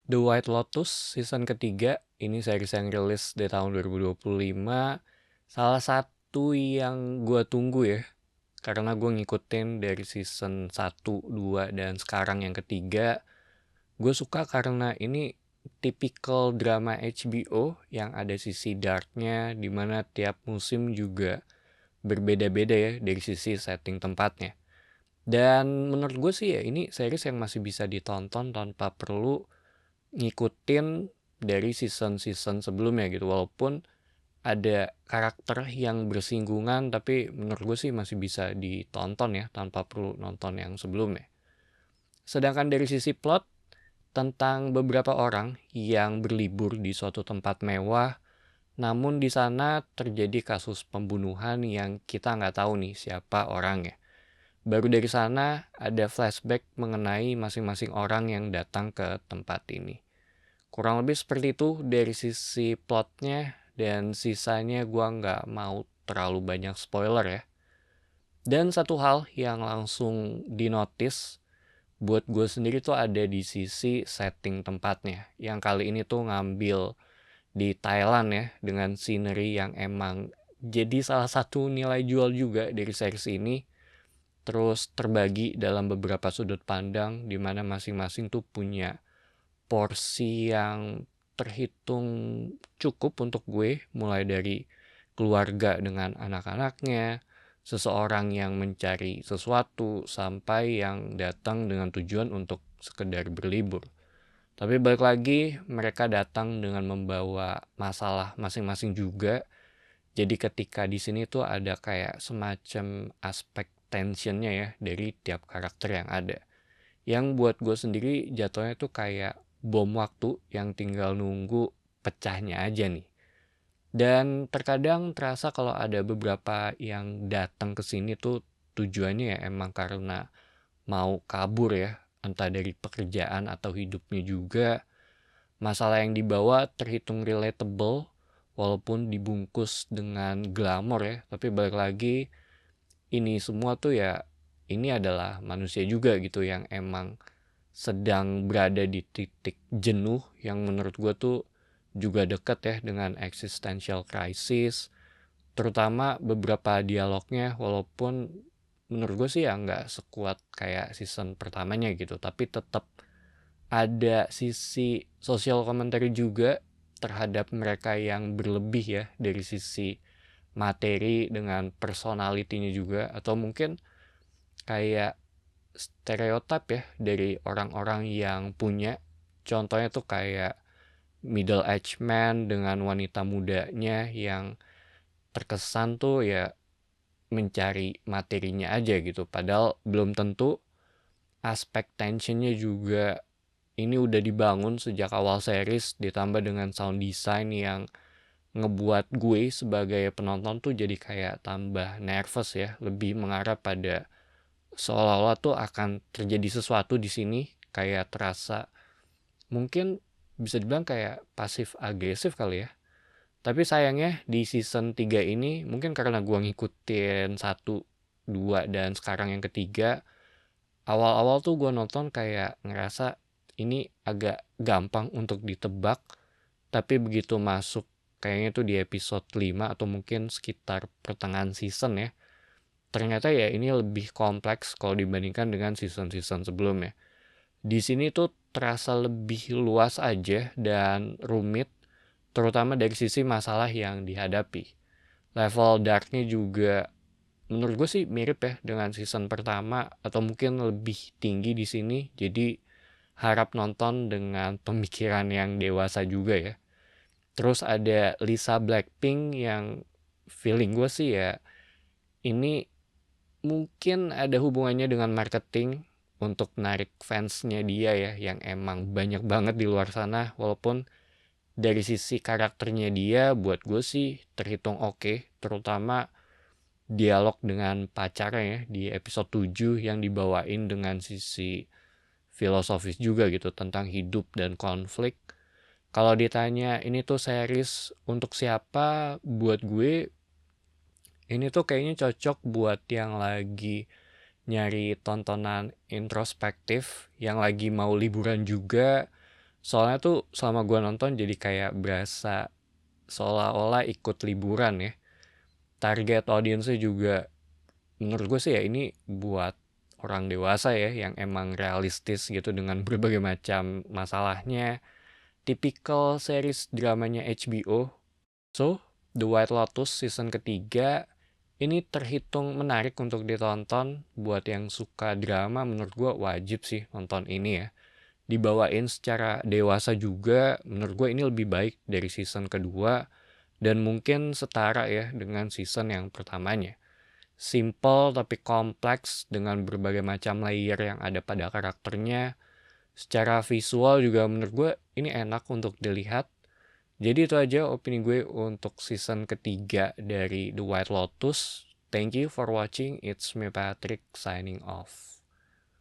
The White Lotus season ketiga, ini series yang rilis di tahun 2025. Salah satu yang gue tunggu ya, karena gue ngikutin dari season 1, 2, dan sekarang yang ketiga. Gue suka karena ini tipikal drama HBO yang ada sisi darknya, dimana tiap musim juga berbeda-beda ya dari sisi setting tempatnya. Dan menurut gue sih ya ini series yang masih bisa ditonton tanpa perlu ngikutin dari season-season sebelumnya gitu. Walaupun ada karakter yang bersinggungan, tapi menurut gue sih masih bisa ditonton ya tanpa perlu nonton yang sebelumnya. Sedangkan dari sisi plot, tentang beberapa orang yang berlibur di suatu tempat mewah, namun di sana terjadi kasus pembunuhan yang kita nggak tahu nih siapa orangnya. Baru dari sana ada flashback mengenai masing-masing orang yang datang ke tempat ini. Kurang lebih seperti itu dari sisi plotnya, dan sisanya gua nggak mau terlalu banyak spoiler ya. Dan satu hal yang langsung dinotis buat gue sendiri tuh ada di sisi setting tempatnya. Yang kali ini tuh ngambil di Thailand ya, dengan scenery yang emang jadi salah satu nilai jual juga dari series ini. Terus terbagi dalam beberapa sudut pandang, di mana masing-masing tuh punya porsi yang terhitung cukup untuk gue, mulai dari keluarga dengan anak-anaknya, seseorang yang mencari sesuatu, sampai yang datang dengan tujuan untuk sekedar berlibur. Tapi balik lagi, mereka datang dengan membawa masalah masing-masing juga. Jadi ketika di sini tuh ada kayak semacam aspek tensionnya ya dari tiap karakter yang ada. Yang buat gue sendiri jatuhnya tuh kayak bom waktu yang tinggal nunggu pecahnya aja nih. Dan terkadang terasa kalau ada beberapa yang datang ke sini tuh tujuannya ya emang karena mau kabur ya, entah dari pekerjaan atau hidupnya juga. Masalah yang dibawa terhitung relatable walaupun dibungkus dengan glamor ya, tapi balik lagi ini semua tuh ya ini adalah manusia juga gitu yang emang sedang berada di titik jenuh yang menurut gue tuh juga dekat ya dengan existential crisis, terutama beberapa dialognya. Walaupun menurut gue sih ya nggak sekuat kayak season pertamanya gitu, tapi tetap ada sisi social commentary juga terhadap mereka yang berlebih ya dari sisi materi dengan personalitinya juga, atau mungkin kayak stereotip ya dari orang-orang yang punya. Contohnya tuh kayak middle age man dengan wanita mudanya yang terkesan tuh ya mencari materinya aja gitu. Padahal belum tentu aspek tensionnya juga ini udah dibangun sejak awal series, ditambah dengan sound design yang ngebuat gue sebagai penonton tuh jadi kayak tambah nervous ya, lebih mengarah pada seolah-olah tuh akan terjadi sesuatu di sini, kayak terasa mungkin bisa dibilang kayak pasif agresif kali ya. Tapi sayangnya di season 3 ini mungkin karena gua ngikutin 1, 2, dan sekarang yang ketiga, awal-awal tuh gua nonton kayak ngerasa ini agak gampang untuk ditebak, tapi begitu masuk kayaknya tuh di episode 5 atau mungkin sekitar pertengahan season ya, ternyata ya ini lebih kompleks kalau dibandingkan dengan season-season sebelumnya. Di sini tuh terasa lebih luas aja dan rumit, terutama dari sisi masalah yang dihadapi. Level darknya juga menurut gue sih mirip ya dengan season pertama atau mungkin lebih tinggi di sini. Jadi harap nonton dengan pemikiran yang dewasa juga ya. Terus ada Lisa Blackpink yang feeling gue sih ya ini mungkin ada hubungannya dengan marketing untuk narik fansnya dia ya, yang emang banyak banget di luar sana. Walaupun dari sisi karakternya dia buat gue sih terhitung oke, terutama dialog dengan pacarnya ya di episode 7 yang dibawain dengan sisi filosofis juga gitu tentang hidup dan konflik. Kalau ditanya ini tuh series untuk siapa, buat gue ini tuh kayaknya cocok buat yang lagi nyari tontonan introspektif, yang lagi mau liburan juga, Soalnya tuh selama gue nonton jadi kayak berasa seolah-olah ikut liburan ya. Target audiensnya juga menurut gue sih ya ini buat orang dewasa ya yang emang realistis gitu dengan berbagai macam masalahnya. Tipikal series dramanya HBO. So, The White Lotus season ketiga ini terhitung menarik untuk ditonton. Buat yang suka drama menurut gue wajib sih nonton ini ya. Dibawain secara dewasa juga, menurut gue ini lebih baik dari season kedua dan mungkin setara ya dengan season yang pertamanya. Simple tapi kompleks dengan berbagai macam layer yang ada pada karakternya. Secara visual juga menurut gue ini enak untuk dilihat. Jadi itu aja opini gue untuk season ketiga dari The White Lotus. Thank you for watching. It's me Patrick signing off.